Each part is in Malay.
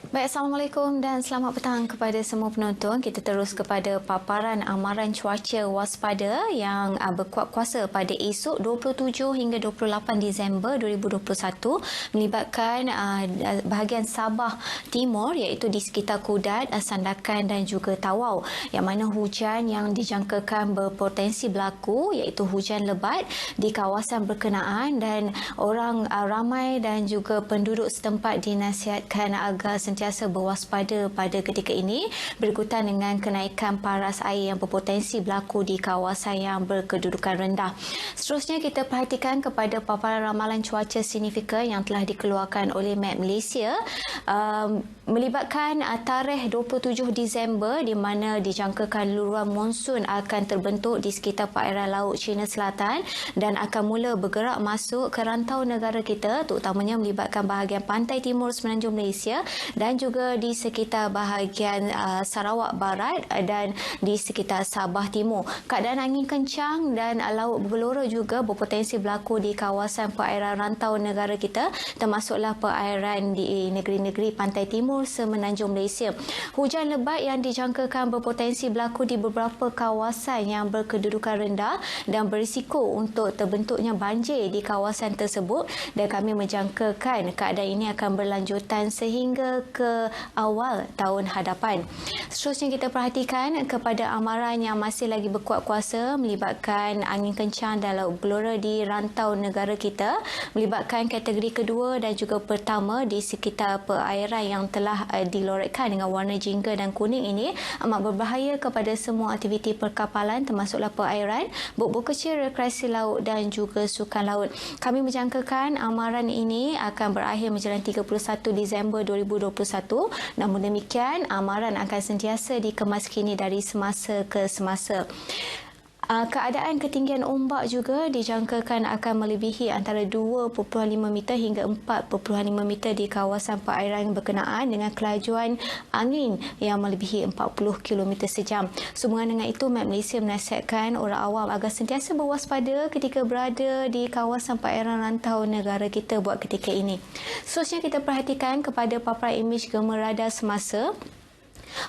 Baik, Assalamualaikum dan selamat petang kepada semua penonton. Kita terus kepada paparan amaran cuaca waspada yang berkuat kuasa pada esok 27 hingga 28 Disember 2021 melibatkan bahagian Sabah Timur iaitu di sekitar Kudat, Sandakan dan juga Tawau, yang mana hujan yang dijangkakan berpotensi berlaku iaitu hujan lebat di kawasan berkenaan dan orang ramai dan juga penduduk setempat dinasihatkan agar sentiasa berwaspada pada ketika ini berikutan dengan kenaikan paras air yang berpotensi berlaku di kawasan yang berkedudukan rendah. Seterusnya kita perhatikan kepada paparan ramalan cuaca signifikan yang telah dikeluarkan oleh Met Malaysia melibatkan tarikh 27 Disember di mana dijangkakan luruan monsun akan terbentuk di sekitar perairan laut China Selatan dan akan mula bergerak masuk ke rantau negara kita, terutamanya melibatkan bahagian pantai timur semenanjung Malaysia dan juga di sekitar bahagian Sarawak Barat dan di sekitar Sabah Timur. Keadaan angin kencang dan laut bergelora juga berpotensi berlaku di kawasan perairan rantau negara kita, termasuklah perairan di negeri-negeri pantai timur semenanjung Malaysia. Hujan lebat yang dijangkakan berpotensi berlaku di beberapa kawasan yang berkedudukan rendah dan berisiko untuk terbentuknya banjir di kawasan tersebut, dan kami menjangkakan keadaan ini akan berlanjutan sehingga ke awal tahun hadapan. Seterusnya kita perhatikan kepada amaran yang masih lagi berkuat kuasa melibatkan angin kencang dan laut bergelora di rantau negara kita, melibatkan kategori kedua dan juga pertama di sekitar perairan yang telah dilorotkan dengan warna jingga dan kuning ini amat berbahaya kepada semua aktiviti perkapalan termasuklah perairan, bot-bot kecil, rekreasi laut dan juga sukan laut. Kami menjangkakan amaran ini akan berakhir menjelang 31 Disember 2021. Namun demikian, amaran akan sentiasa dikemaskini dari semasa ke semasa. Keadaan ketinggian ombak juga dijangkakan akan melebihi antara 2.5 meter hingga 4.5 meter di kawasan perairan berkenaan dengan kelajuan angin yang melebihi 40 km sejam. Sehubungan dengan itu, Met Malaysia menasihatkan orang awam agar sentiasa berwaspada ketika berada di kawasan perairan rantau negara kita buat ketika ini. Seterusnya kita perhatikan kepada paparan imej gema radar semasa.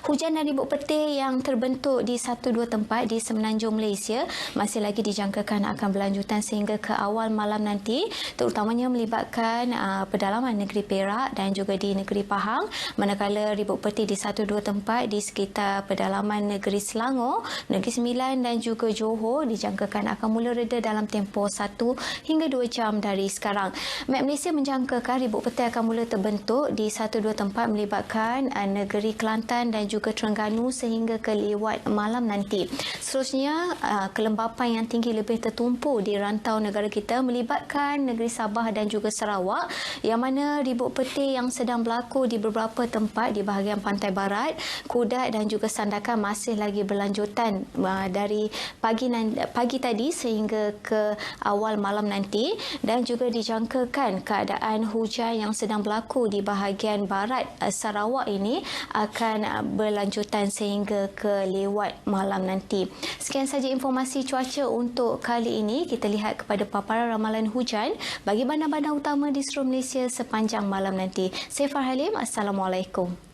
Hujan dan ribut petir yang terbentuk di 1-2 tempat di semenanjung Malaysia masih lagi dijangkakan akan berlanjutan sehingga ke awal malam nanti, terutamanya melibatkan pedalaman negeri Perak dan juga di negeri Pahang, manakala ribut petir di 1-2 tempat di sekitar pedalaman negeri Selangor, Negeri Sembilan dan juga Johor dijangkakan akan mula reda dalam tempoh 1 hingga 2 jam dari sekarang. Met Malaysia menjangkakan ribut petir akan mula terbentuk di 1-2 tempat melibatkan negeri Kelantan dan juga Terengganu sehingga ke lewat malam nanti. Seterusnya, kelembapan yang tinggi lebih tertumpu di rantau negara kita melibatkan negeri Sabah dan juga Sarawak, yang mana ribut petir yang sedang berlaku di beberapa tempat di bahagian pantai barat, Kudat dan juga Sandakan masih lagi berlanjutan dari pagi tadi sehingga ke awal malam nanti, dan juga dijangkakan keadaan hujan yang sedang berlaku di bahagian barat Sarawak ini akan berlanjutan sehingga ke lewat malam nanti. Sekian saja informasi cuaca untuk kali ini. Kita lihat kepada paparan ramalan hujan bagi bandar-bandar utama di seluruh Malaysia sepanjang malam nanti. Saya Farhalim. Assalamualaikum.